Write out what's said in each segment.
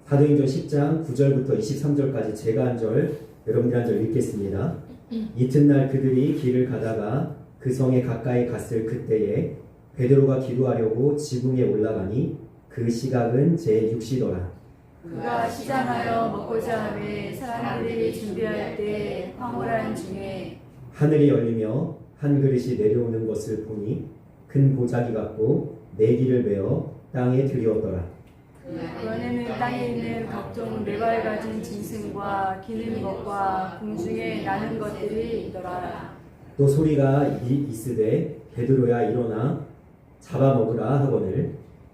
사도행전 10장 9절부터 23절까지 제가 한 절, 여러분들 한 절 읽겠습니다. 이튿날 그들이 길을 가다가 그 성에 가까이 갔을 그때에 베드로가 기도하려고 지붕에 올라가니 그 시각은 제6시더라. 그가 시장하여 먹고자 하매 사람들이 준비할 때 황홀한 중에 하늘이 열리며 한 그릇이 내려오는 것을 보니 큰 보자기 같고 네기를 베어 땅에 들이었더라. 그 안에는 땅에 있는 각종 네발 가진 짐승과 기는 것과 공중에 나는 것들이 있더라. 또 소리가 있으되 베드로야 일어나 잡아먹으라 하거늘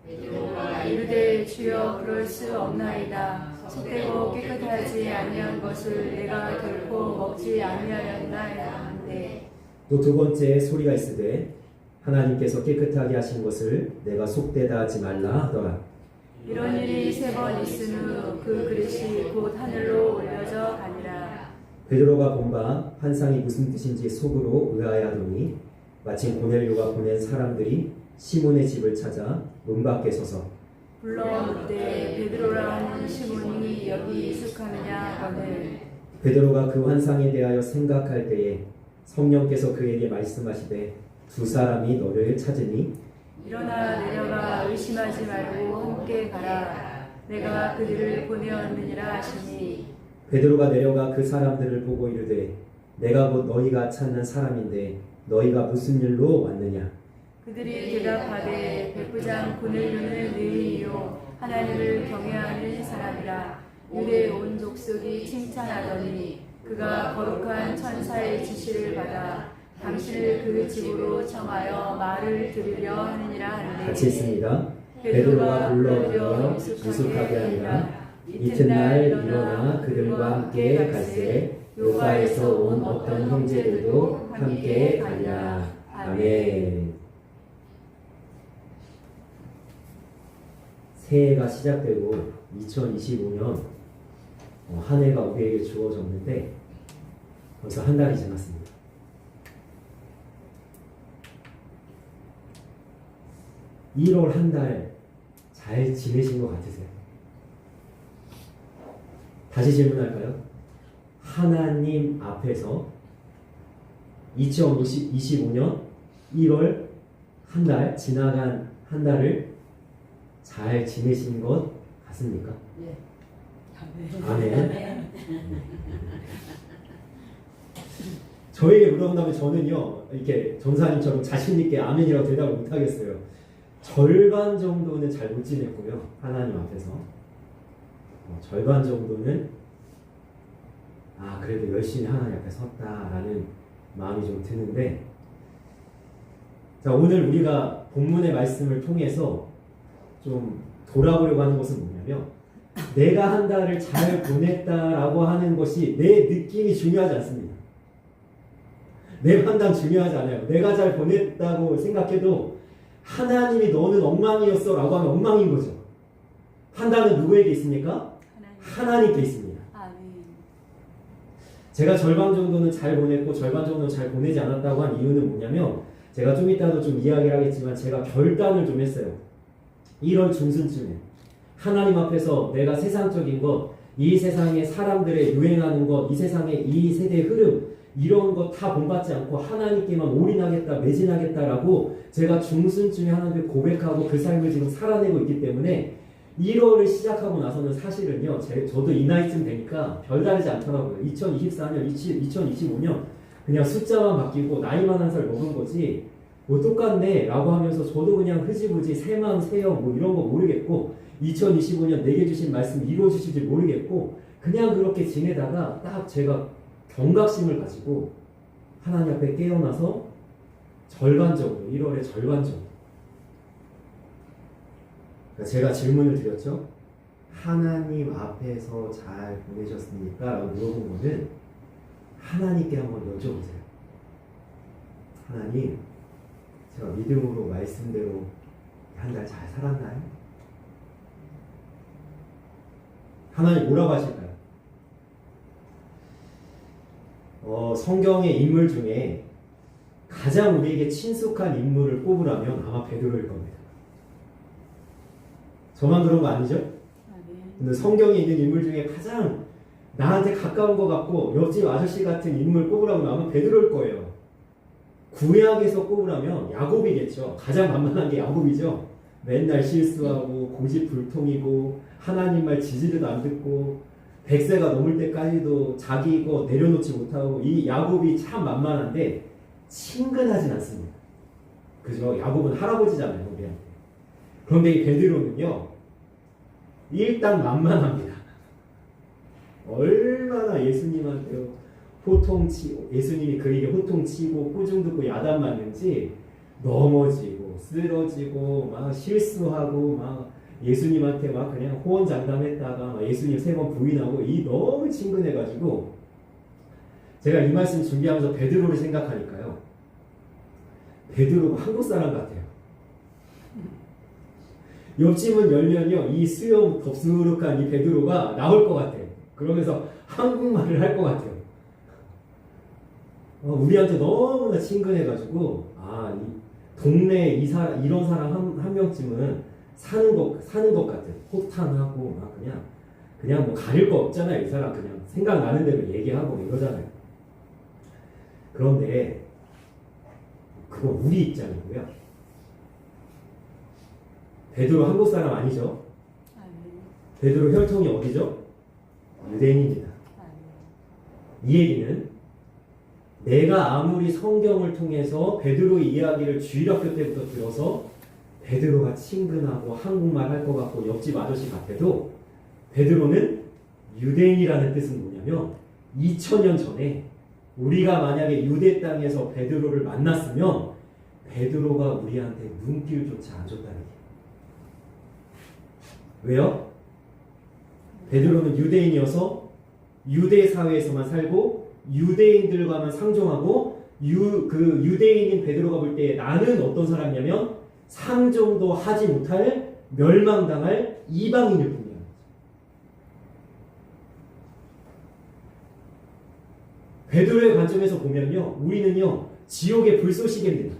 베드로가 이르되 주여 그럴 수 없나이다. 속되고 깨끗하지 아니한 것을 내가 결코 먹지 아니하였나이다 한데 또 두 번째 소리가 있으되 하나님께서 깨끗하게 하신 것을 내가 속되다 하지 말라 하더라. 이런 일이 3번 있은 후 그 그릇이 곧 하늘로 올려져 가니라. 베드로가 본 바 환상이 무슨 뜻인지 속으로 의아해하더니 마침 고넬료가 보낸 사람들이 시몬의 집을 찾아 문 밖에 서서 불러 묻되 베드로라 하는 시몬이 여기 익숙하느냐 하거늘 베드로가 그 환상에 대하여 생각할 때에 성령께서 그에게 말씀하시되 두 사람이 너를 찾으니 일어나 내려가 의심하지 말고 함께 가라. 내가 그들을 보내었느니라 하시니 베드로가 내려가 그 사람들을 보고 이르되 내가 곧 너희가 찾는 사람인데 너희가 무슨 일로 왔느냐. 그들이 대답하되 백부장 고넬료는 의인이요 하나님을 경외하는 사람이라. 유대 온 족속이 칭찬하더니 그가 거룩한 천사의 지시를 받아 당신을 그 집으로 청하여 말을 들으려 하느니라 하는데 같이 있습니다. 베드로가 불러들여 유숙하게 하니라. 이튿날 일어나 그들과 함께 갈새 요바에서 온 어떤 형제들도 함께 가니라. 아멘. 새해가 시작되고 2025년 한 해가 우리에게 주어졌는데 벌써 한 달이 지났습니다. (1월) 한 달 잘 지내신 것 같으세요? 다시 질문할까요? 하나님 앞에서 2025년 1월 한 달 지나간 한 달을 잘 지내신 것 같습니까? 네. 아멘. 저에게 물어본다면 저는요 이렇게 전사님처럼 자신있게 아멘이라고 대답을 못하겠어요. 절반 정도는 잘 못 지냈고요. 하나님 앞에서 절반 정도는 그래도 열심히 하나님 앞에 섰다라는 마음이 좀 드는데, 자, 오늘 우리가 본문의 말씀을 통해서 좀 돌아보려고 하는 것은 뭐냐면 내가 한 달을 잘 보냈다라고 하는 것이 내 느낌이 중요하지 않습니다. 내 판단 중요하지 않아요. 내가 잘 보냈다고 생각해도 하나님이 너는 엉망이었어 라고 하면 엉망인 거죠. 판단은 누구에게 있습니까? 하나님께 있습니다. 아멘. 제가 절반 정도는 잘 보냈고 절반 정도는 잘 보내지 않았다고 한 이유는 뭐냐면 제가 좀 이따도 좀 이야기를 하겠지만 제가 결단을 좀 했어요. 1월 중순쯤에 하나님 앞에서 내가 세상적인 것, 이 세상의 사람들의 유행하는 것, 이 세상의 이 세대의 흐름 이런 거 다 본받지 않고 하나님께만 올인하겠다, 매진하겠다라고 제가 중순쯤에 하나님께 고백하고 그 삶을 지금 살아내고 있기 때문에 1월을 시작하고 나서는 사실은요, 저도 이 나이쯤 되니까 별다르지 않더라고요. 2024년, 2025년 그냥 숫자만 바뀌고 나이만 한 살 먹은 거지 뭐 똑같네 라고 하면서 저도 그냥 흐지부지 새마음 새형 뭐 이런 거 모르겠고 2025년 내게 주신 말씀 이루어지실지 모르겠고 그냥 그렇게 지내다가 딱 제가 경각심을 가지고 하나님 앞에 깨어나서 절반 정도, 1월의 절반 정도. 그러니까 제가 질문을 드렸죠. 하나님 앞에서 잘 보내셨습니까? 라고 물어본 거는 하나님께 한번 여쭤보세요. 하나님, 제가 믿음으로 말씀대로 한 달 잘 살았나요? 하나님 뭐라고 하실까요? 성경의 인물 중에 가장 우리에게 친숙한 인물을 꼽으라면 아마 베드로일 겁니다. 저만 그런 거 아니죠? 오늘 성경에 있는 인물 중에 가장 나한테 가까운 것 같고 옆집 아저씨 같은 인물 꼽으라고 하면 베드로일 거예요. 구약에서 꼽으라면 야곱이겠죠. 가장 만만한 게 야곱이죠. 맨날 실수하고 고집불통이고 하나님 말 지지도 안 듣고 100세가 넘을 때까지도 자기 거 내려놓지 못하고 이 야곱이 참 만만한데 친근하진 않습니다. 그죠? 야곱은 할아버지잖아요, 우리한테. 그런데 이 베드로는요, 일단 만만합니다. 얼마나 예수님한테 호통치고, 예수님이 그에게 호통치고 꾸중 듣고 야단 맞는지 넘어지고 쓰러지고 막 실수하고 막 예수님한테 막 그냥 호언장담했다가 막 예수님 3번 부인하고 이 너무 친근해가지고 제가 이 말씀 준비하면서 베드로를 생각하니까요. 베드로가 한국 사람 같아요. 옆집문 열면요, 이 수염 덥수룩한 이 베드로가 나올 것 같아요. 그러면서 한국말을 할 것 같아요. 우리한테 너무나 친근해가지고 이 동네에 이런 사람 한 명쯤은 사는 것 같아요. 호탕하고 막 그냥 뭐 가릴 거 없잖아요. 이 사람 그냥 생각나는 대로 얘기하고 이러잖아요. 그런데 그건 우리 입장이고요. 베드로 한국 사람 아니죠? 베드로 혈통이 어디죠? 유대인입니다. 이 얘기는 내가 아무리 성경을 통해서 베드로의 이야기를 주일학교 때부터 들어서 베드로가 친근하고 한국말 할 것 같고 옆집 아저씨 같아도 베드로는 유대인이라는 뜻은 뭐냐면 2000년 전에 우리가 만약에 유대 땅에서 베드로를 만났으면 베드로가 우리한테 눈길조차 안 줬다는 얘기예요. 왜요? 베드로는 유대인이어서 유대 사회에서만 살고 유대인들과만 상종하고 그 유대인인 베드로가 볼 때 나는 어떤 사람이냐면 상종도 하지 못할 멸망당할 이방인일 뿐이야. 베드로의 관점에서 보면요, 우리는요 지옥의 불쏘시개입니다.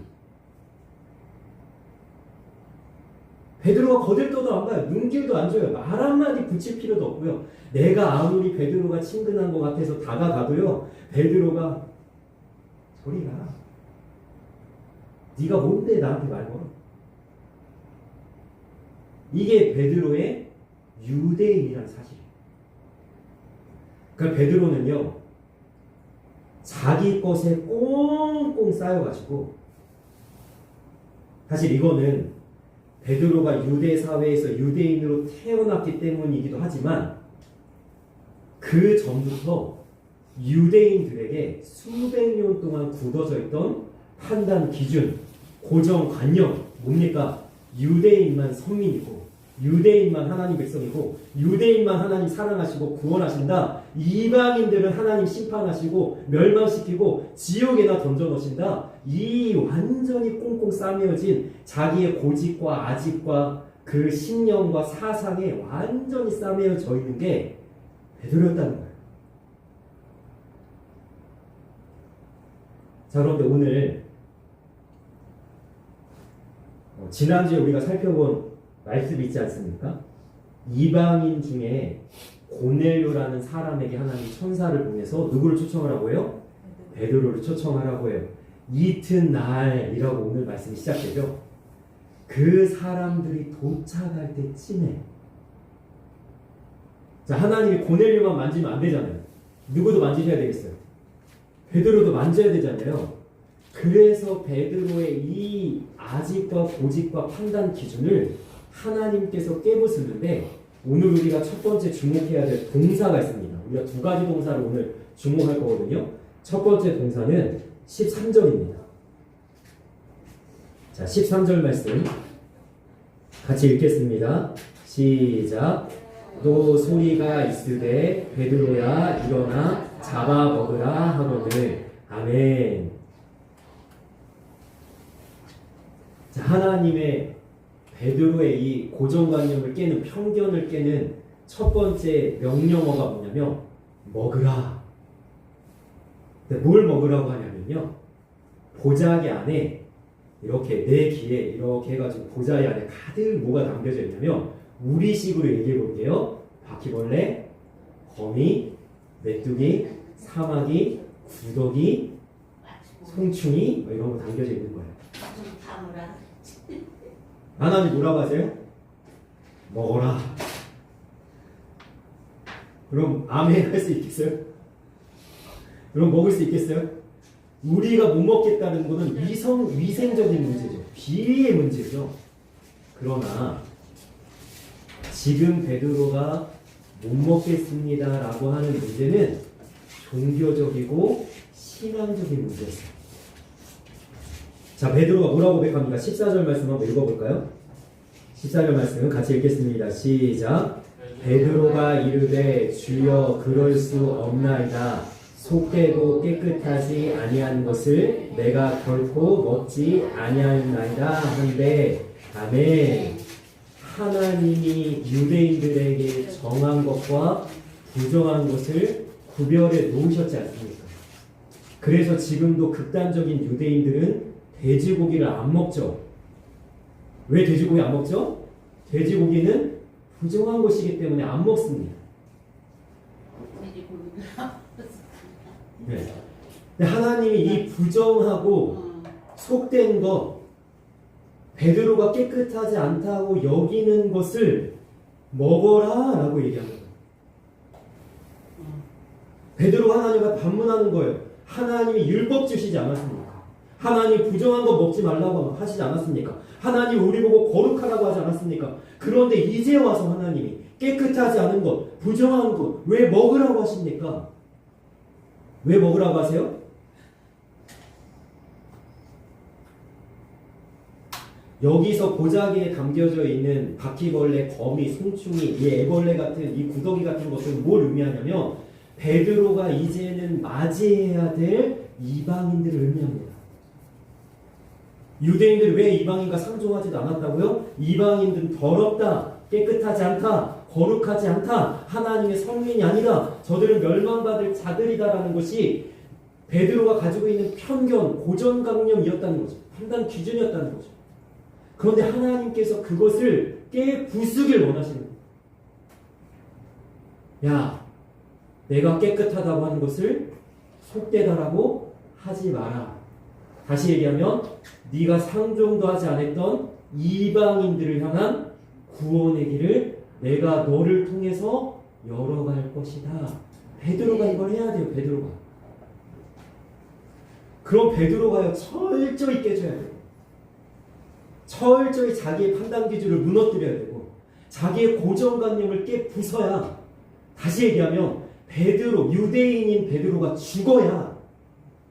베드로가 거들떠도 안 가요. 눈길도 안 줘요. 말 한마디 붙일 필요도 없고요. 내가 아무리 베드로가 친근한 것 같아서 다가가도요, 베드로가 저리 가. 네가 뭔데 나한테 말 걸어? 이게 베드로의 유대인이라는 사실이에요. 그러니까 베드로는요, 자기 것에 꽁꽁 쌓여가지고, 사실 이거는 베드로가 유대 사회에서 유대인으로 태어났기 때문이기도 하지만 그 전부터 유대인들에게 수백 년 동안 굳어져 있던 판단 기준, 고정관념, 뭡니까? 유대인만 선민이고 유대인만 하나님 백성이고 유대인만 하나님 사랑하시고 구원하신다. 이방인들은 하나님 심판하시고 멸망시키고 지옥에나 던져넣으신다. 이 완전히 꽁꽁 싸매어진 자기의 고집과 아집과 그 신념과 사상에 완전히 싸매어져 있는 게 베드로였다는 거예요. 자, 그런데 오늘 지난주에 우리가 살펴본 말씀이 있지 않습니까? 이방인 중에 고넬료라는 사람에게 하나님이 천사를 보내서 누구를 초청하라고 해요? 베드로를 초청하라고 해요. 이튿날이라고 오늘 말씀이 시작되죠. 그 사람들이 도착할 때쯤에, 자, 하나님이 고넬료만 만지면 안 되잖아요. 누구도 만지셔야 되겠어요. 베드로도 만져야 되잖아요. 그래서 베드로의 이 아집과 고집과 판단 기준을 하나님께서 깨부수는데, 오늘 우리가 첫 번째 주목해야 될 동사가 있습니다. 우리가 두 가지 동사를 오늘 주목할 거거든요. 첫 번째 동사는 13절입니다. 자, 13절 말씀 같이 읽겠습니다. 시작. 또 소리가 있으되 베드로야 일어나 잡아 먹으라 하거늘. 아멘. 자, 하나님의 베드로의 이 고정관념을 깨는, 편견을 깨는 첫 번째 명령어가 뭐냐면 먹으라. 뭘 먹으라고 하냐면요, 보자기 안에 이렇게 내 귀에 이렇게 해가지고 보자기 안에 가득 뭐가 담겨져 있냐면, 우리식으로 얘기해 볼게요. 바퀴벌레, 거미, 메뚜기, 사마귀, 구더기, 송충이 뭐 이런 거 담겨져 있는 거예요. 다 뭐라. 하나님 뭐라고 하세요? 먹어라. 그럼 아멘 할 수 있겠어요? 그럼 먹을 수 있겠어요? 우리가 못 먹겠다는 것은 위생적인 문제죠. 비리의 문제죠. 그러나 지금 베드로가 못 먹겠습니다라고 하는 문제는 종교적이고 신앙적인 문제였어요. 자, 베드로가 뭐라고 고백합니까? 14절 말씀 한번 읽어볼까요? 14절 말씀 같이 읽겠습니다. 시작. 베드로가 이르되 주여 그럴 수 없나이다. 속되고 깨끗하지 아니한 것을 내가 결코 먹지 아니하였나이다 한데 아멘. 하나님이 유대인들에게 정한 것과 부정한 것을 구별해 놓으셨지 않습니까? 그래서 지금도 극단적인 유대인들은 돼지고기를 안 먹죠. 왜 돼지고기 안 먹죠? 돼지고기는 부정한 것이기 때문에 안 먹습니다. 네. 근데 하나님이 이 부정하고 속된 것, 베드로가 깨끗하지 않다고 여기는 것을 먹어라 라고 얘기하는 거예요. 베드로가 하나님과 반문하는 거예요. 하나님이 율법 주시지 않았습니까? 하나님 부정한 거 먹지 말라고 하시지 않았습니까? 하나님 우리 보고 거룩하라고 하지 않았습니까? 그런데 이제 와서 하나님이 깨끗하지 않은 것, 부정한 것 왜 먹으라고 하십니까? 왜 먹으라고 하세요? 여기서 고자기에 담겨져 있는 바퀴벌레, 거미, 송충이, 이 애벌레 같은 이 구더기 같은 것들은 뭘 의미하냐면 베드로가 이제는 맞이해야 될 이방인들을 의미합니다. 유대인들이 왜 이방인과 상종하지도 않았다고요? 이방인들은 더럽다, 깨끗하지 않다, 거룩하지 않다, 하나님의 성민이 아니다, 저들은 멸망받을 자들이다라는 것이 베드로가 가지고 있는 편견, 고정관념이었다는 거죠. 판단 기준이었다는 거죠. 그런데 하나님께서 그것을 깨부수길 원하시는 거예요. 야, 내가 깨끗하다고 하는 것을 속되다라고 하지 마라. 다시 얘기하면 네가 상종도 하지 않았던 이방인들을 향한 구원의 길을 내가 너를 통해서 열어갈 것이다. 베드로가 이걸 해야 돼요. 베드로가. 그럼 베드로가요 철저히 깨져야 돼요. 철저히 자기의 판단 기준을 무너뜨려야 되고 자기의 고정관념을 깨부숴야, 다시 얘기하면 베드로, 유대인인 베드로가 죽어야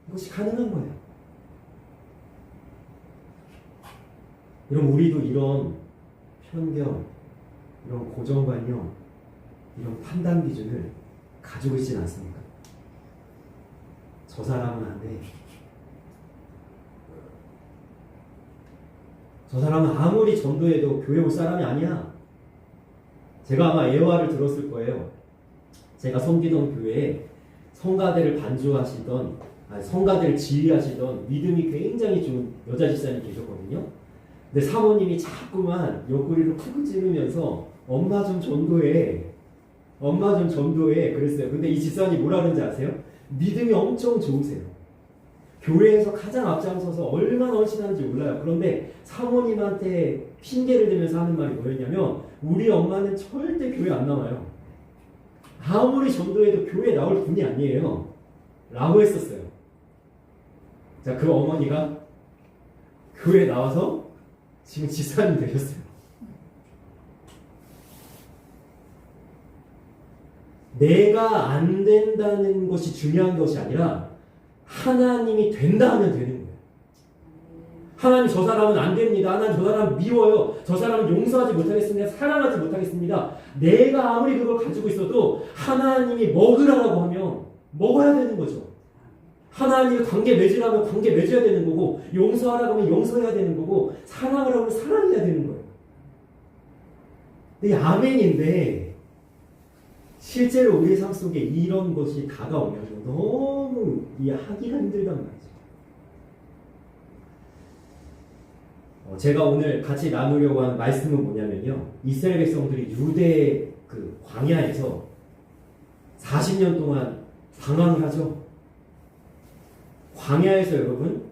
이것이 가능한 거예요. 그럼 우리도 이런 편견, 이런 고정관념, 이런 판단 기준을 가지고 있지는 않습니까? 저 사람은 안 돼. 저 사람은 아무리 전도해도 교회 올 사람이 아니야. 제가 아마 예화를 들었을 거예요. 제가 섬기던 교회에 성가대를 반주하시던, 성가대를 지휘하시던 믿음이 굉장히 좋은 여자 집사님 계셨거든요. 근데 사모님이 자꾸만 옆구리를 쿡 찌르면서 엄마 좀 전도해, 엄마 좀 전도해 그랬어요. 근데 이 집사님 뭐라 그런지 아세요? 믿음이 엄청 좋으세요. 교회에서 가장 앞장서서 얼마나 헌신하는지 몰라요. 그런데 사모님한테 핑계를 대면서 하는 말이 뭐였냐면 우리 엄마는 절대 교회 안 나와요. 아무리 전도해도 교회 나올 분이 아니에요. 라고 했었어요. 자, 그 어머니가 교회 나와서 지금 집사님 되셨어요. 내가 안 된다는 것이 중요한 것이 아니라 하나님이 된다 하면 되는 거예요. 하나님 저 사람은 안 됩니다. 하나님 저 사람 미워요. 저 사람은 용서하지 못하겠습니다. 사랑하지 못하겠습니다. 내가 아무리 그걸 가지고 있어도 하나님이 먹으라고 하면 먹어야 되는 거죠. 하나님이 관계 맺으라면 관계 맺어야 되는 거고, 용서하라고 하면 용서해야 되는 거고, 사랑하라고 하면 사랑해야 되는 거예요. 근데 아멘인데 실제로 우리의 삶 속에 이런 것이 다가오면 너무 하기가 힘들단 말이죠. 제가 오늘 같이 나누려고 하는 말씀은 뭐냐면요, 이스라엘 백성들이 유대 그 광야에서 40년 동안 방황을 하죠. 광야에서 여러분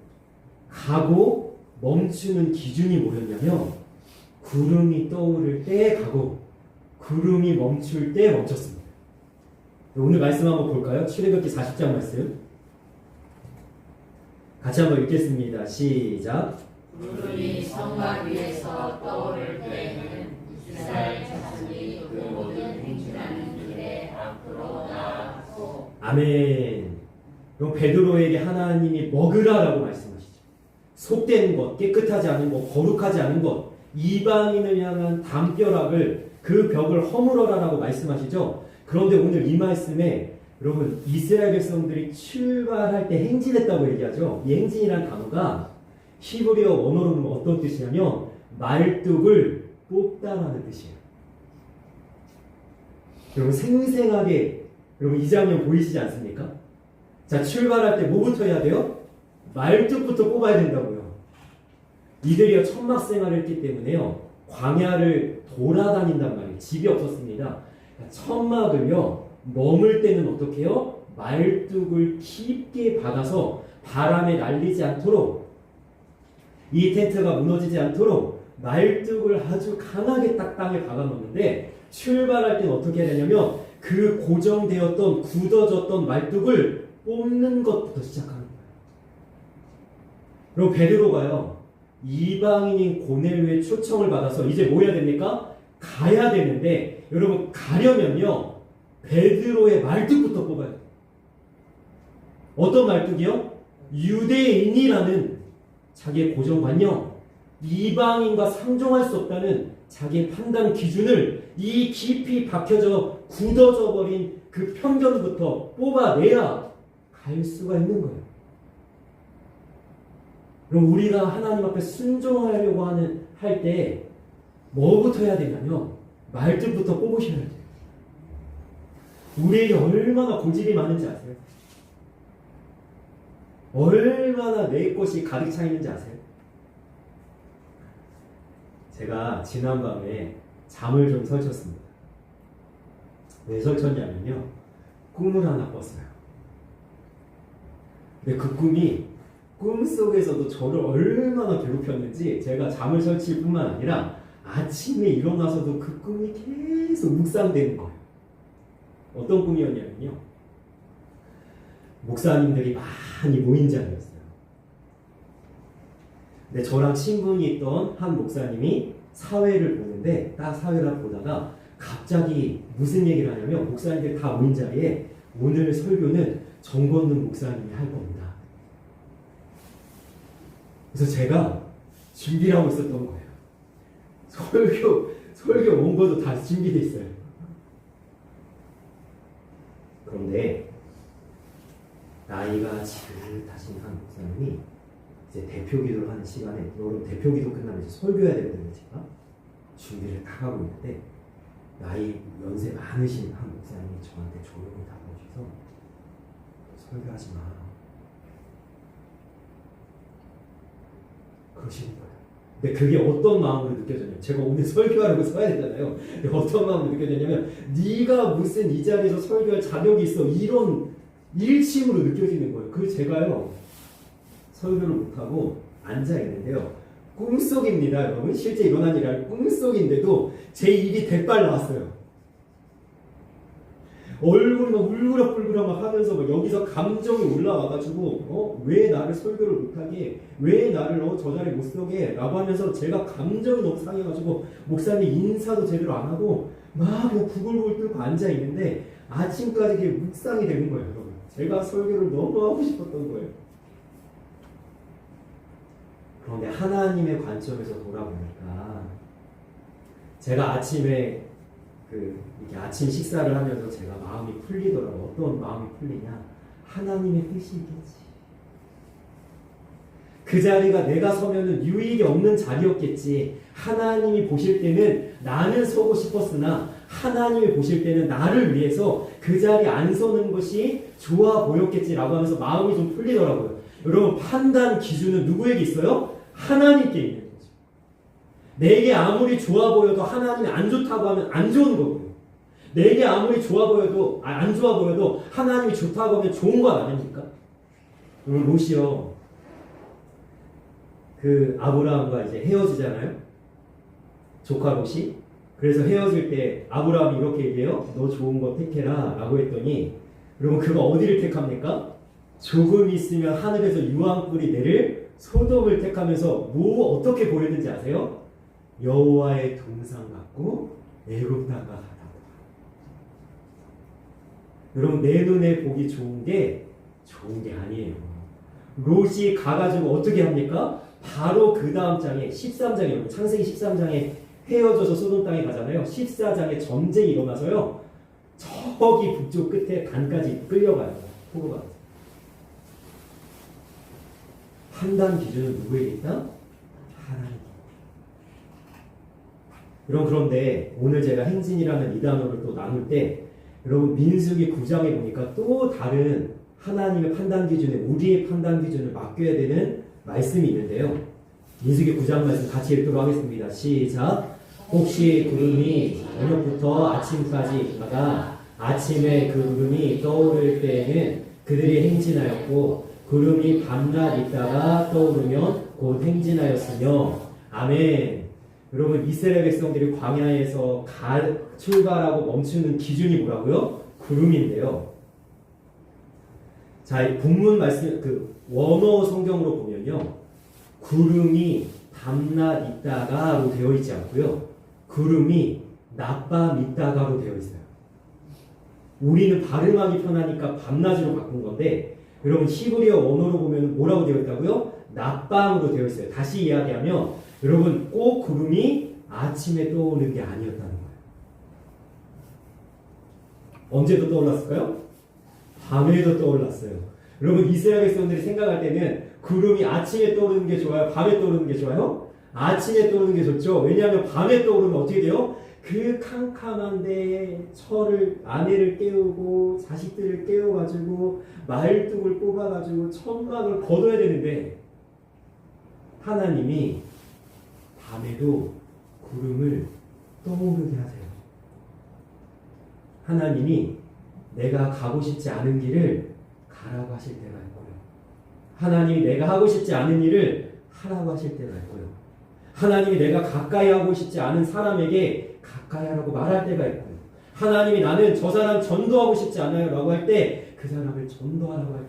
가고 멈추는 기준이 뭐였냐면 구름이 떠오를 때 가고 구름이 멈출 때 멈췄습니다. 오늘 말씀 한번 볼까요? 출애굽기 40장 말씀 같이 한번 읽겠습니다. 시작. 구름이 성막 위에서 떠오를 때에는 이스라엘 자손이 그 모든 행진하는 길에 앞으로 나아갔고. 아멘. 그럼 베드로에게 하나님이 먹으라라고 말씀하시죠. 속된 것, 깨끗하지 않은 것, 거룩하지 않은 것, 이방인을 향한 담벼락을 그 벽을 허물어라라고 말씀하시죠. 그런데 오늘 이 말씀에 여러분 이스라엘 백성들이 출발할 때 행진했다고 얘기하죠. 이 행진이라는 단어가 히브리어 원어로는 어떤 뜻이냐면 말뚝을 뽑다라는 뜻이에요. 여러분 생생하게 여러분 이 장면 보이시지 않습니까? 자, 출발할 때 뭐부터 해야 돼요? 말뚝부터 뽑아야 된다고요. 이들이요 천막 생활을 했기 때문에요 광야를 돌아다닌단 말이에요. 집이 없었습니다. 천막을요 머물 때는 어떻게 해요? 말뚝을 깊게 박아서 바람에 날리지 않도록 이 텐트가 무너지지 않도록 말뚝을 아주 강하게 딱 땅에 박아 놓는데 출발할 때는 어떻게 해야 되냐면 그 고정되었던 굳어졌던 말뚝을 뽑는 것부터 시작하는 거예요. 그리고 베드로가요 이방인인 고넬료의 초청을 받아서 이제 뭐 해야 됩니까? 가야 되는데 여러분 가려면요 베드로의 말뚝부터 뽑아야 돼요. 어떤 말뚝이요? 유대인이라는 자기의 고정관념, 이방인과 상종할 수 없다는 자기의 판단 기준을 이 깊이 박혀져 굳어져 버린 그 편견부터 뽑아내야 갈 수가 있는 거예요. 그럼 우리가 하나님 앞에 순종하려고 할 때 뭐부터 해야 되냐면 말뚝부터 뽑으셔야 돼요. 우리에게 얼마나 고집이 많은지 아세요? 얼마나 내 것이 가득 차 있는지 아세요? 제가 지난밤에 잠을 좀 설쳤습니다. 왜 설쳤냐면요 꿈을 하나 꿨어요. 근데 그 꿈이 꿈속에서도 저를 얼마나 괴롭혔는지 제가 잠을 설칠 뿐만 아니라 아침에 일어나서도 그 꿈이 계속 묵상되는 거예요. 어떤 꿈이었냐면요 목사님들이 많이 모인 자리였어요. 근데 저랑 친분이 있던 한 목사님이 사회를 보는데 딱 사회를 보다가 갑자기 무슨 얘기를 하냐면 목사님들이 다 모인 자리에 오늘 설교는 정건능 목사님이 할 겁니다. 그래서 제가 준비를 하고 있었던 거예요. 설교 원고도 다 준비되어 있어요. 그런데 나이가 지긋하신 한 목사님이 이제 대표 기도를 하는 시간에 여러분 대표 기도 끝나면 이제 설교해야 되거든요. 제가 준비를 다 하고 있는데 나이 연세 많으신 한 목사님이 저한테 조용히 다가오셔서 설교하지 마 그러시는 거예요. 근데 그게 어떤 마음으로 느껴졌냐면 제가 오늘 설교하려고 써야 되잖아요. 근데 어떤 마음으로 느껴졌냐면 네가 무슨 이 자리에서 설교할 자격이 있어 이런 일침으로 느껴지는 거예요. 그래서 제가요 설교를 못하고 앉아있는데요 꿈속입니다 여러분. 실제 일어난 일이 아니라 꿈속인데도 제 입이 대빨 나왔어요. 얼굴이 막 울그락불그락 막 하면서 막 여기서 감정이 올라와가지고 왜 나를 설교를 못하게 왜 나를 저 자리에 못 서게 라고 하면서 제가 감정이 너무 상해가지고 목사님 인사도 제대로 안 하고 막 그냥 부글부글 끓고 앉아있는데 아침까지 그게 묵상이 되는 거예요 여러분. 제가 설교를 너무 하고 싶었던 거예요. 그런데 하나님의 관점에서 돌아보니까 제가 아침에 이렇게 아침 식사를 하면서 제가 마음이 풀리더라고요. 어떤 마음이 풀리냐? 하나님의 뜻이겠지. 그 자리가 내가 서면은 유익이 없는 자리였겠지. 하나님이 보실 때는 나는 서고 싶었으나 하나님이 보실 때는 나를 위해서 그 자리에 안 서는 것이 좋아 보였겠지라고 하면서 마음이 좀 풀리더라고요. 여러분 판단 기준은 누구에게 있어요? 하나님께 있는 거죠. 내게 아무리 좋아 보여도 하나님이 안 좋다고 하면 안 좋은 거고요. 내게 아무리 좋아 보여도 안 좋아 보여도 하나님이 좋다고 하면 좋은 건 아닙니까? 롯이요. 그 아브라함과 이제 헤어지잖아요. 조카 롯이. 그래서 헤어질 때 아브라함이 이렇게 얘기해요. 너 좋은 거 택해라 라고 했더니 그러면 그가 어디를 택합니까? 조금 있으면 하늘에서 유황불이 내릴 소돔을 택하면서 뭐 어떻게 보였는지 아세요? 여호와의 동상 같고 애롭다가 하다. 여러분 내 눈에 보기 좋은 게 아니에요. 롯이 가가지고 어떻게 합니까? 바로 그 다음 장에 13장에 창세기 13장에 헤어져서 소돔 땅에 가잖아요. 14장에 전쟁이 일어나서요. 저기 북쪽 끝에 단까지 끌려가요. 포로가. 판단 기준은 누구에게 있다? 하나님. 그런데 오늘 제가 행진이라는 이 단어를 또 나눌 때 여러분 민수기 9장에 보니까 또 다른 하나님의 판단 기준에 우리의 판단 기준을 맡겨야 되는 말씀이 있는데요. 민수기 9장 말씀 같이 읽도록 하겠습니다. 시작. 혹시 구름이 저녁부터 아침까지 있다가 아침에 그 구름이 떠오를 때에는 그들이 행진하였고 구름이 밤낮 있다가 떠오르면 곧 행진하였으며 아멘. 여러분 이스라엘 백성들이 광야에서 출발하고 멈추는 기준이 뭐라고요? 구름인데요. 자, 이 본문 말씀 그 원어 성경으로 보면요. 구름이 밤낮 있다가로 되어 있지 않고요. 구름이 낮밤 있다가로 되어 있어요. 우리는 발음하기 편하니까 밤낮으로 바꾼 건데 여러분 히브리어 원어로 보면 뭐라고 되어 있다고요? 낮밤으로 되어 있어요. 다시 이야기하면 여러분 꼭 구름이 아침에 떠오르는 게 아니었다는 거예요. 언제도 떠올랐을까요? 밤에도 떠올랐어요. 여러분 이스라엘 백성들이 생각할 때는 구름이 아침에 떠오르는 게 좋아요? 밤에 떠오르는 게 좋아요? 아침에 떠오르는 게 좋죠. 왜냐하면 밤에 떠오르면 어떻게 돼요? 그 캄캄한데 아내를 깨우고 자식들을 깨워가지고 말뚝을 뽑아가지고 천막을 거둬야 되는데 하나님이 밤에도 구름을 떠오르게 하세요. 하나님이 내가 가고 싶지 않은 길을 가라고 하실 때가 있고요. 하나님이 내가 하고 싶지 않은 일을 하라고 하실 때가 있고요. 하나님이 내가 가까이 하고 싶지 않은 사람에게 가까이 하라고 말할 때가 있고요. 하나님이 나는 저 사람 전도하고 싶지 않아요 라고 할 때 그 사람을 전도하라고 할 때.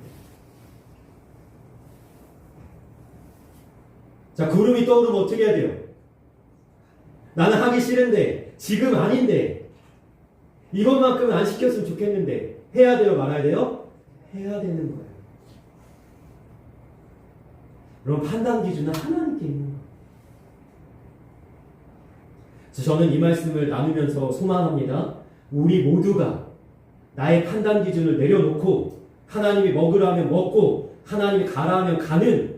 자, 구름이 떠오르면 어떻게 해야 돼요? 나는 하기 싫은데 지금 아닌데 이것만큼은 안 시켰으면 좋겠는데 해야 돼요 말아야 돼요? 해야 되는 거예요. 그럼 판단 기준은 하나님께 있는 거예요. 저는 이 말씀을 나누면서 소망합니다. 우리 모두가 나의 판단 기준을 내려놓고 하나님이 먹으라 하면 먹고 하나님이 가라 하면 가는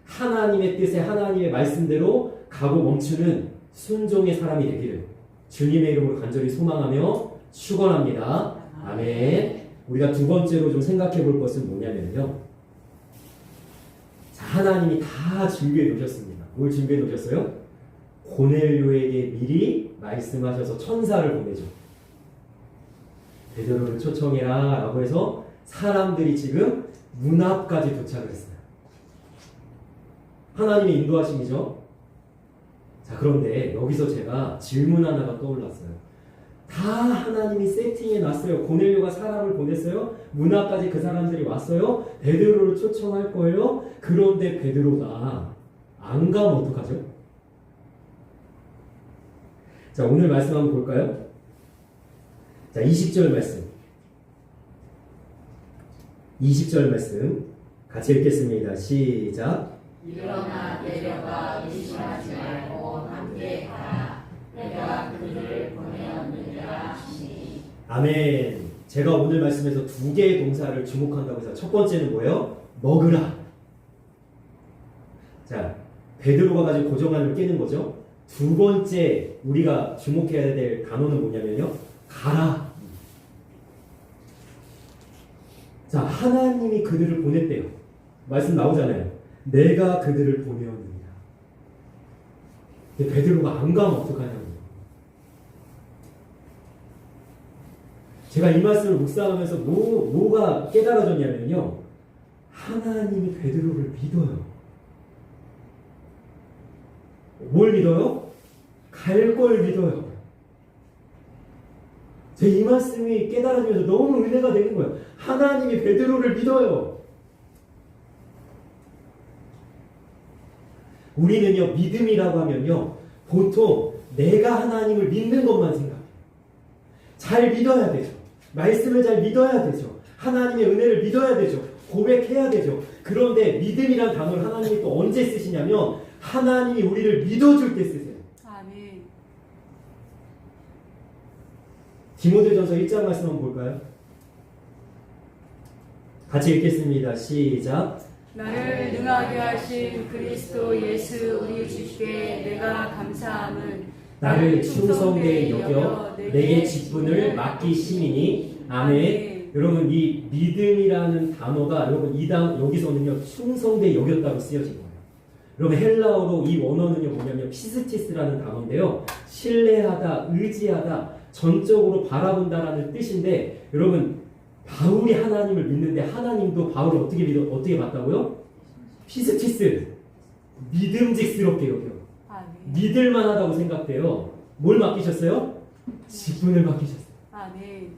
하나님의 뜻에 하나님의 말씀대로 가고 멈추는 순종의 사람이 되기를 주님의 이름으로 간절히 소망하며 축원합니다. 아멘. 우리가 두 번째로 좀 생각해 볼 것은 뭐냐면요. 자, 하나님이 다 준비해 놓으셨습니다. 뭘 준비해 놓으셨어요? 고넬료에게 미리 말씀하셔서 천사를 보내죠. 베드로를 초청해라 라고 해서 사람들이 지금 문 앞까지 도착을 했어요. 하나님의 인도하심이죠. 자, 그런데 여기서 제가 질문 하나가 떠올랐어요. 다 하나님이 세팅해 놨어요. 고넬료가 사람을 보냈어요. 문 앞까지 그 사람들이 왔어요. 베드로를 초청할 거예요. 그런데 베드로가 안 가면 어떡하죠? 자, 오늘 말씀 한번 볼까요? 자, 20절 말씀. 20절 말씀 같이 읽겠습니다. 시작. 일어나 내려가 의심하지 말고 함께 가라. 내가 그들을 보내었느니라 하시니. 아멘. 제가 오늘 말씀에서 두 개의 동사를 주목한다고 해서 첫 번째는 뭐예요? 먹으라. 자, 베드로가 가지고 고정관을 깨는 거죠. 두 번째 우리가 주목해야 될 단어는 뭐냐면요. 가라. 자, 하나님이 그들을 보냈대요. 말씀 나오잖아요. 내가 그들을 보내었느니라. 근데 베드로가 안 가면 어떡하냐고요. 제가 이 말씀을 묵상하면서 뭐가 깨달아졌냐면요. 하나님이 베드로를 믿어요. 뭘 믿어요? 갈 걸 믿어요. 제 이 말씀이 깨달아지면서 너무 은혜가 되는 거예요. 하나님이 베드로를 믿어요. 우리는요, 믿음이라고 하면요, 보통 내가 하나님을 믿는 것만 생각해요. 잘 믿어야 되죠. 말씀을 잘 믿어야 되죠. 하나님의 은혜를 믿어야 되죠. 고백해야 되죠. 그런데 믿음이란 단어를 하나님이 또 언제 쓰시냐면 하나님이 우리를 믿어줄 때 쓰세요. 아멘. 디모데전서 1장 말씀 한번 볼까요? 같이 읽겠습니다. 시작. 나를 능하게 하신 그리스도 예수 우리 주께 내가 감사함은 나를 충성되이 여겨 내게 직분을 맡기심이니. 아멘. 여러분, 이 믿음이라는 단어가 여러분 여기서는요 충성되이 여겼다고 쓰여진 거예요. 여러분, 헬라어로 이 원어는요 뭐냐면 피스티스라는 단어인데요, 신뢰하다, 의지하다, 전적으로 바라본다라는 뜻인데, 여러분 바울이 하나님을 믿는데 하나님도 바울을 어떻게 봤다고요? 피스티스, 믿음직스럽게 여겨. 아멘. 믿을만하다고 생각돼요. 뭘 맡기셨어요? 직분을 맡기셨어요. 아멘.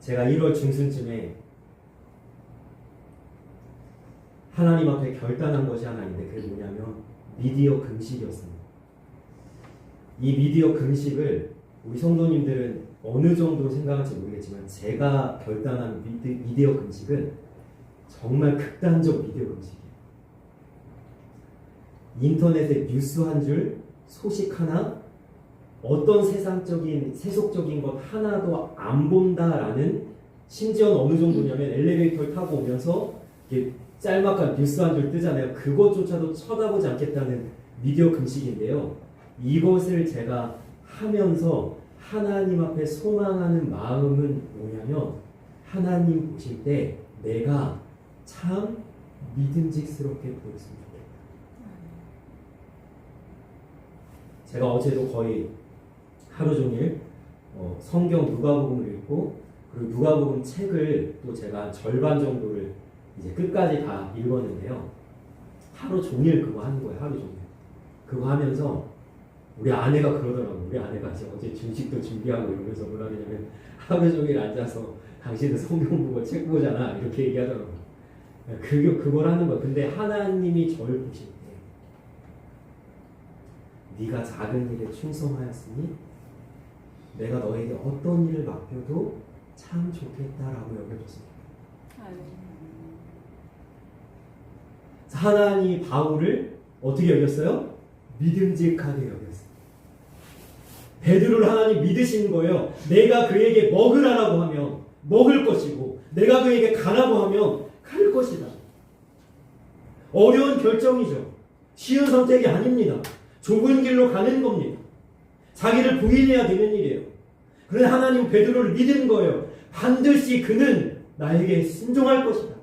제가 1월 중순쯤에 하나님 앞에 결단한 것이 하나 있는데 그게 뭐냐면 미디어 금식이었습니다. 이 미디어 금식을 우리 성도님들은 어느 정도 생각할지 모르겠지만 제가 결단한 미디어 금식은 정말 극단적 미디어 금식이에요. 인터넷에 뉴스 한 줄, 소식 하나, 어떤 세속적인 것 하나도 안 본다라는, 심지어는 어느 정도냐면 엘리베이터를 타고 오면서 이렇게 짤막한 뉴스 한 줄 뜨잖아요. 그것조차도 쳐다보지 않겠다는 미디어 금식인데요. 이것을 제가 하면서 하나님 앞에 소망하는 마음은 뭐냐면 하나님 보실 때 내가 참 믿음직스럽게 보였으면 좋겠다. 제가 어제도 거의 하루 종일 성경 누가복음을 읽고, 그리고 누가복음 책을 또 제가 절반 정도를 이제 끝까지 다 읽었는데요. 하루 종일 그거 하는 거예요. 하루 종일 그거 하면서 우리 아내가 그러더라고요. 우리 아내가 이제 어제 중식도 준비하고 이러면서 뭐라 그러냐면 하루 종일 앉아서 당신은 성경 보고 책 보잖아 이렇게 얘기하더라고요. 그걸 하는 거예요. 근데 하나님이 저를 보실 때 네가 작은 일에 충성하였으니 내가 너에게 어떤 일을 맡겨도 참 좋겠다라고 여겨줬습니다. 하나님이 바울을 어떻게 여겼어요? 믿음직하게 여겼어요. 베드로를 하나님 믿으시는 거예요. 내가 그에게 먹으라고 하면 먹을 것이고, 내가 그에게 가라고 하면 갈 것이다. 어려운 결정이죠. 쉬운 선택이 아닙니다. 좁은 길로 가는 겁니다. 자기를 부인해야 되는 일이에요. 그런데 하나님 베드로를 믿은 거예요. 반드시 그는 나에게 순종할 것이다.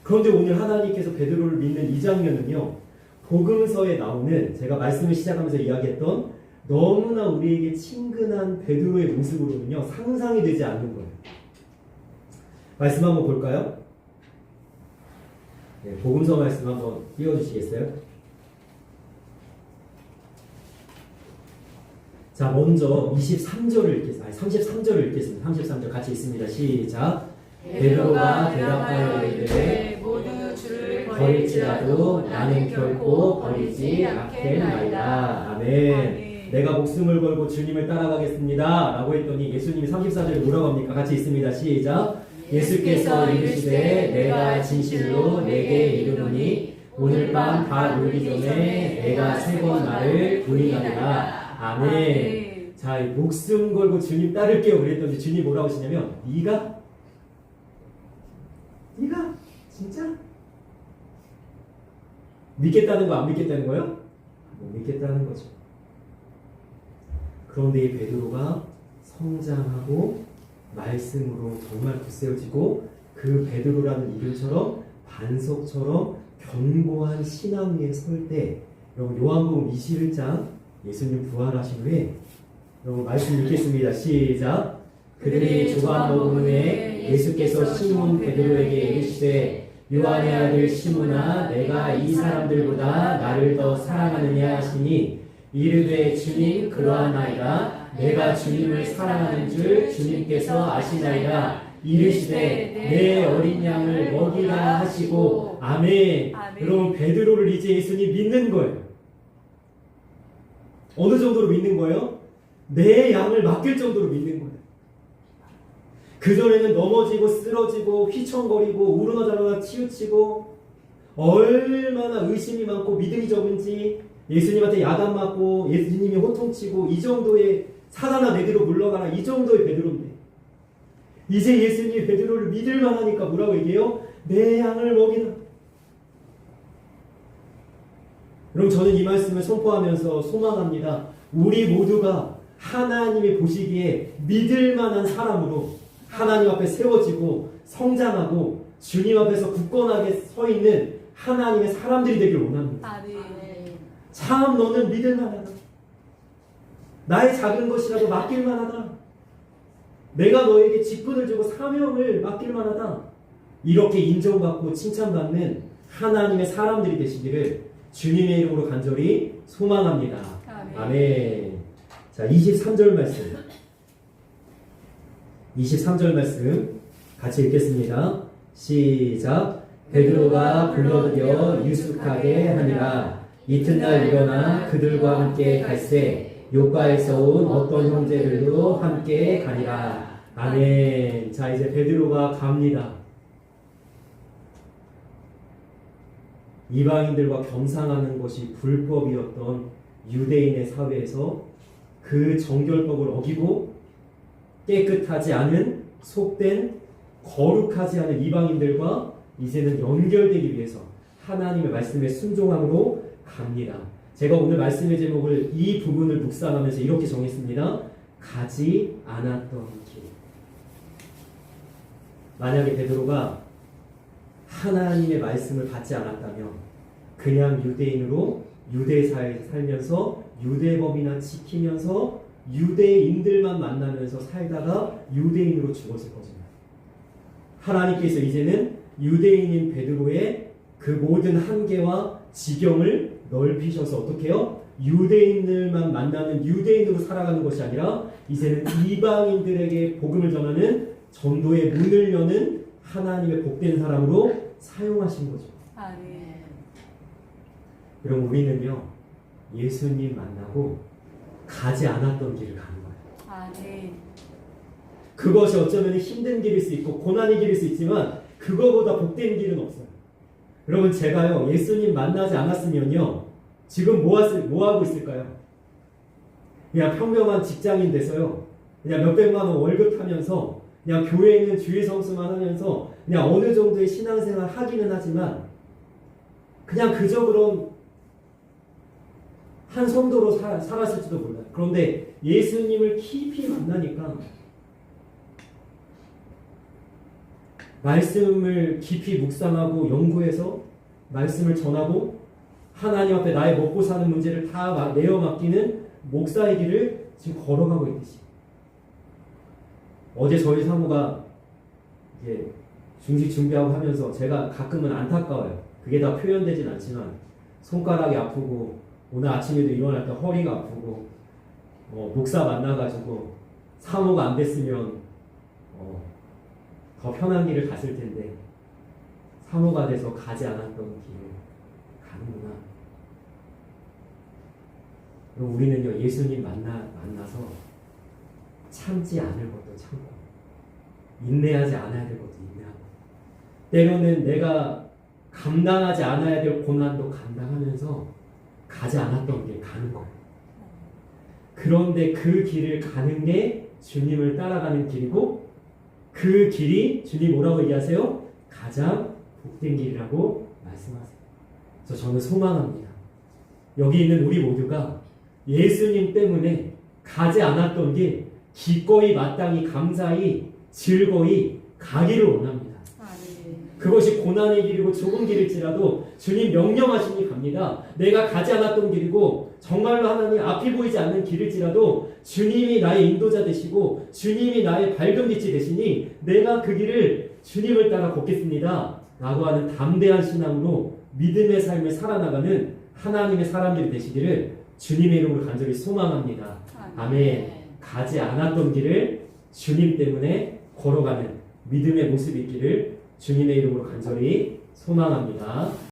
그런데 오늘 하나님께서 베드로를 믿는 이 장면은요, 복음서에 나오는, 제가 말씀을 시작하면서 이야기했던 너무나 우리에게 친근한 베드로의 모습으로는요 상상이 되지 않는 거예요. 말씀 한번 볼까요? 네, 복음서 말씀 한번 띄워주시겠어요? 자, 먼저 23절을 읽겠습니다. 33절을 읽겠습니다. 33절 같이 읽습니다. 시작. 베드로가 대답하여 이르되 모두 주를 버릴지라도 나는 결코 버리지 않겠나이다. 아멘. 내가 목숨을 걸고 주님을 따라가겠습니다 라고 했더니 예수님이 34절에 뭐라고 합니까? 같이 읽습니다. 시작. 예수께서 이르시되 내가 진실로 내게 이르노니 오늘 밤 다 울기 전에 내가 3번 나를 부인하리라. 아멘. 자, 목숨 걸고 주님 따를게요 그랬더니 주님 뭐라고 하시냐면 네가 진짜 믿겠다는 거 안 믿겠다는 거예요? 못 믿겠다는 거죠. 그런데 이 베드로가 성장하고 말씀으로 정말 굳세워지고 그 베드로라는 이름처럼 반석처럼 견고한 신앙 위에 설 때, 여러분 요한복음 21장 예수님 부활하신 후에 여러분 말씀 읽겠습니다. 시작. 그들이 조각 먹은 후에 예수께서 시몬 베드로에게 이르시되 요한의 아들 시몬아 내가 이 사람들보다 나를 더 사랑하느냐 하시니 이르되 주님 그러하나이다. 내가 주님을 사랑하는 줄 주님께서 아시나이다. 이르시되 내 어린 양을 먹이라 하시고 아멘. 여러분 베드로를 이제 예수님 믿는 거예요. 어느 정도로 믿는 거예요? 내 양을 맡길 정도로 믿는 거예요. 그전에는 넘어지고 쓰러지고 휘청거리고 우러나자마자 치우치고 얼마나 의심이 많고 믿음이 적은지 예수님한테 야단 맞고 예수님이 호통치고 이 정도의 사단아 내게로 물러가라 이 정도의 베드로인데 이제 예수님이 베드로를 믿을 만하니까 뭐라고 얘기해요? 내 양을 먹이라. 그럼 저는 이 말씀을 선포하면서 소망합니다. 우리 모두가 하나님이 보시기에 믿을 만한 사람으로 하나님 앞에 세워지고 성장하고 주님 앞에서 굳건하게 서 있는 하나님의 사람들이 되길 원합니다. 참 너는 믿을 만하다. 나의 작은 것이라도 맡길 만하다. 내가 너에게 직분을 주고 사명을 맡길 만하다. 이렇게 인정받고 칭찬받는 하나님의 사람들이 되시기를 주님의 이름으로 간절히 소망합니다. 아멘. 자, 23절 말씀. 23절 말씀 같이 읽겠습니다. 시작. 베드로가 불러들여 유숙하게 하니라. 이튿날 일어나 그들과 함께 갈새 요바에서 온 어떤 형제들도 함께 가니라. 아멘. 자, 이제 베드로가 갑니다. 이방인들과 겸상하는 것이 불법이었던 유대인의 사회에서 그 정결법을 어기고 깨끗하지 않은 속된 거룩하지 않은 이방인들과 이제는 연결되기 위해서 하나님의 말씀에 순종함으로 갑니다. 제가 오늘 말씀의 제목을 이 부분을 묵상하면서 이렇게 정했습니다. 가지 않았던 길. 만약에 베드로가 하나님의 말씀을 받지 않았다면 그냥 유대인으로 유대사회에 살면서 유대법이나 지키면서 유대인들만 만나면서 살다가 유대인으로 죽었을 것입니다. 하나님께서 이제는 유대인인 베드로의 그 모든 한계와 지경을 넓히셔서 어떻게 해요? 유대인들만 만나는 유대인으로 살아가는 것이 아니라 이제는 이방인들에게 복음을 전하는 전도의 문을 여는 하나님의 복된 사람으로 사용하신 거죠. 그럼 우리는요 예수님 만나고 가지 않았던 길을 가는 거예요. 그것이 어쩌면 힘든 길일 수 있고 고난의 길일 수 있지만 그거보다 복된 길은 없어요. 여러분 제가요 예수님 만나지 않았으면요 지금 뭐 하고 있을까요? 그냥 평범한 직장인 돼서요 그냥 몇백만 원 월급 타면서 그냥 교회에 있는 주일 성수만 하면서 그냥 어느 정도의 신앙생활 하기는 하지만 그냥 그저 그런 한 성도로 살았을지도 몰라요. 그런데 예수님을 깊이 만나니까 말씀을 깊이 묵상하고 연구해서 말씀을 전하고 하나님 앞에 나의 먹고 사는 문제를 다 내어 맡기는 목사의 길을 지금 걸어가고 있듯이 어제 저희 사모가 이제 중식 준비하고 하면서 제가 가끔은 안타까워요. 그게 다 표현되진 않지만 손가락이 아프고 오늘 아침에도 일어날 때 허리가 아프고 목사 만나가지고 사모가 안 됐으면 더 편한 길을 갔을 텐데 사모가 돼서 가지 않았던 길을 가는구나. 그럼 우리는요 예수님 만나서 참지 않을 것도 참고 인내하지 않아야 될 것도 인내하고 때로는 내가 감당하지 않아야 될 고난도 감당하면서 가지 않았던 길 가는 거예요. 그런데 그 길을 가는 게 주님을 따라가는 길이고 그 길이 주님 뭐라고 얘기하세요? 가장 복된 길이라고 말씀하세요. 그래서 저는 소망합니다. 여기 있는 우리 모두가 예수님 때문에 가지 않았던 길 기꺼이 마땅히 감사히 즐거이 가기를 원합니다. 그것이 고난의 길이고 좁은 길일지라도 주님 명령하시니 갑니다. 내가 가지 않았던 길이고 정말로 하나님 앞이 보이지 않는 길일지라도 주님이 나의 인도자 되시고 주님이 나의 밝은빛이 되시니 내가 그 길을 주님을 따라 걷겠습니다 라고 하는 담대한 신앙으로 믿음의 삶을 살아나가는 하나님의 사람들이 되시기를 주님의 이름으로 간절히 소망합니다. 아멘. 가지 않았던 길을 주님 때문에 걸어가는 믿음의 모습이 있기를 주님의 이름으로 간절히 소망합니다.